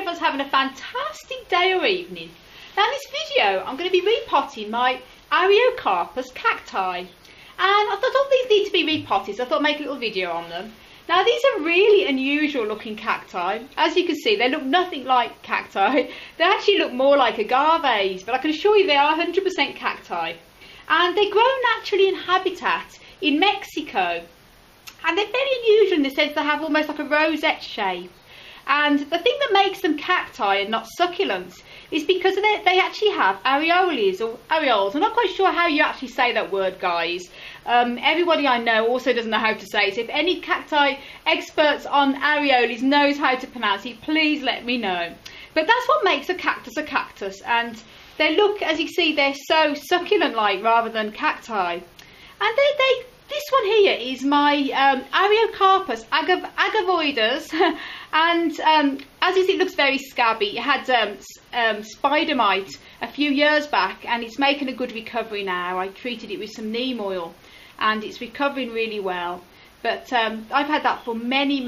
everyone's having a fantastic day or evening. Now in this video I'm going to be repotting my Ariocarpus cacti, and I thought all these need to be repotted, so I thought I'd make a little video on them. Now these are really unusual looking cacti. As you can see, they look nothing like cacti. They actually look more like agavoides, but I can assure you they are 100% cacti. And they grow naturally in habitat in Mexico. And they're very unusual in the sense they have almost like a rosette shape. And the thing that makes them cacti and not succulents is because they actually have areoles or areoles. I'm not quite sure how you actually say that word, guys. Everybody I know also doesn't know how to say it. So if any cacti experts on areoles knows how to pronounce it, please let me know. But that's what makes a cactus. And they look, as you see, they're so succulent-like rather than cacti. And this one here is my Ariocarpus agavoides, and as you see, it looks very scabby. It had spider mite a few years back, and it's making a good recovery now. I treated it with some neem oil, and it's recovering really well. But I've had that for many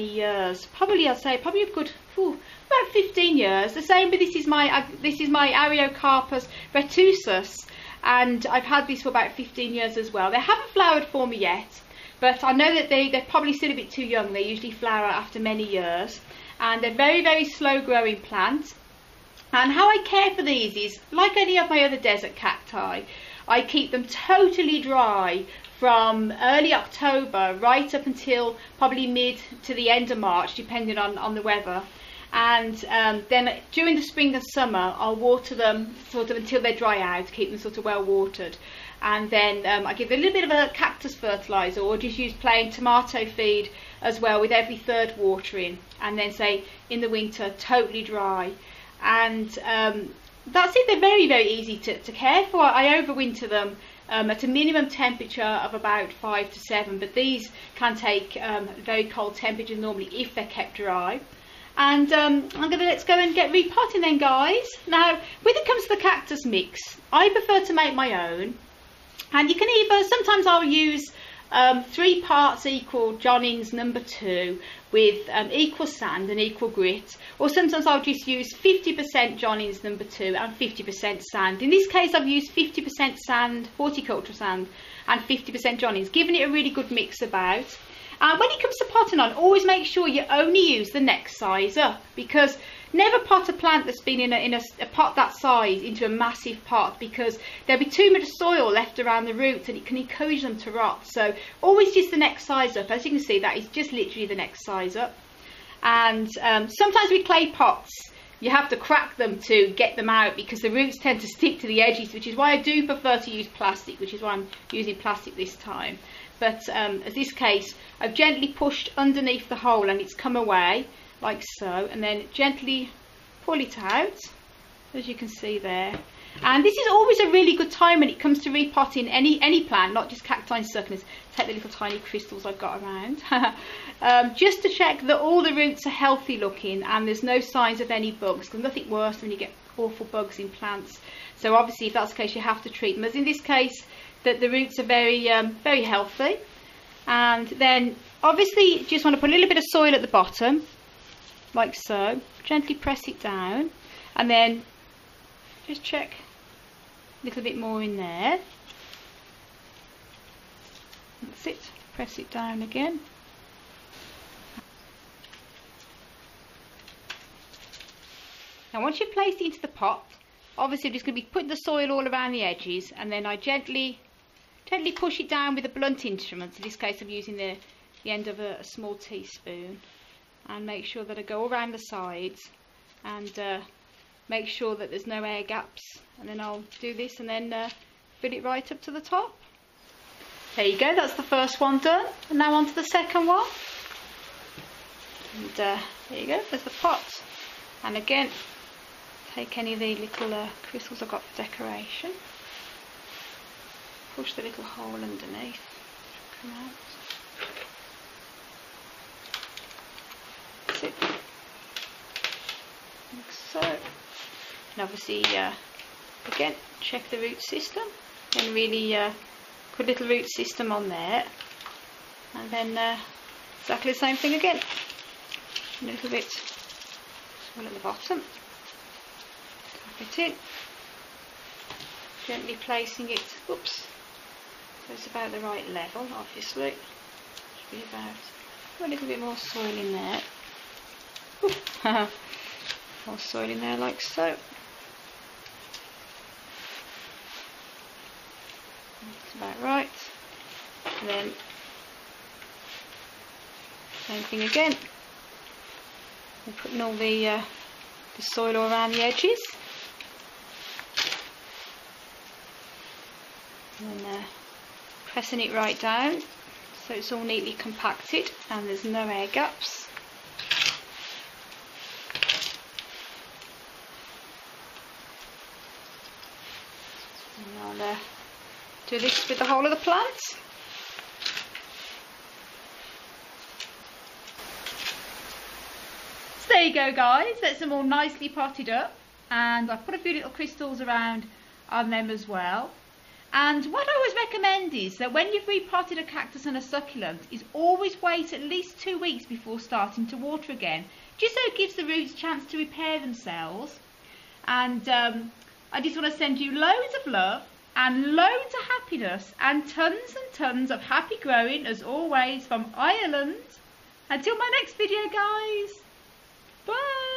years. Probably, I'd say, probably a good about 15 years. The same, but this is my Ariocarpus retusus. And I've had this for about 15 years as well. They haven't flowered for me yet, but I know that they're probably still a bit too young. They usually flower after many years, and they're very slow growing plants. And how I care for these is like any of my other desert cacti. I keep them totally dry from early October right up until probably mid to the end of March, depending on the weather. And then during the spring and summer I'll water them sort of until they dry out, keep them sort of well watered, and then I give a little bit of a cactus fertilizer, or just use plain tomato feed as well with every third watering, and then say in the winter totally dry. And that's it. They're very easy to care for. I overwinter them at a minimum temperature of about 5 to 7, but these can take very cold temperatures normally if they're kept dry. And let's go and get repotting then, guys. Now, when it comes to the cactus mix, I prefer to make my own. And you can either, sometimes I'll use 3 parts equal Johnnings #2 with equal sand and equal grit. Or sometimes I'll just use 50% Johnnings #2 and 50% sand. In this case, I've used 50% sand, horticultural sand, and 50% Johnnings, giving it a really good mix about. And when it comes to potting on, always make sure you only use the next size up, because never pot a plant that's been in a pot that size into a massive pot, because there'll be too much soil left around the roots and it can encourage them to rot. So always just the next size up. As you can see, that is just literally the next size up. And sometimes with clay pots you have to crack them to get them out, because the roots tend to stick to the edges, which is why I do prefer to use plastic, which is why I'm using plastic this time. But in this case, I've gently pushed underneath the hole and it's come away like so, and then gently pull it out, as you can see there. And this is always a really good time when it comes to repotting any plant, not just cacti and succulents. Take the little tiny crystals I've got around, just to check that all the roots are healthy looking and there's no signs of any bugs, because nothing worse when you get awful bugs in plants. So obviously, if that's the case, you have to treat them. As in this case, that the roots are very healthy. And then obviously just want to put a little bit of soil at the bottom like so, gently press it down, and then just check a little bit more in there. That's it. Press it down again. Now once you've placed it into the pot, obviously I'm just going to be putting the soil all around the edges, and then I gently push it down with a blunt instrument. In this case I'm using the end of a small teaspoon, and make sure that I go around the sides and make sure that there's no air gaps, and then I'll do this and then fill it right up to the top. There you go, that's the first one done. And now on to the second one. And there you go, there's the pot. And again, take any of the little crystals I've got for decoration. Push the little hole underneath. Come out. That's it. Like so. And obviously, again, check the root system. And really put a little root system on there. And then exactly the same thing again. A little bit soil at the bottom. Tap it in. Gently placing it, oops, so it's about the right level, obviously. Should be about a little bit more soil in there. More soil in there like so. That's about right. And then same thing again. We're putting all the soil all around the edges. And then pressing it right down so it's all neatly compacted and there's no air gaps. And I'll do this with the whole of the plant. So there you go guys, that's them all nicely potted up, and I've put a few little crystals around on them as well. And what I always recommend is that when you've repotted a cactus and a succulent is always wait at least 2 weeks before starting to water again, just so it gives the roots a chance to repair themselves. And I just want to send you loads of love and loads of happiness and tons of happy growing as always from Ireland. Until my next video guys, bye.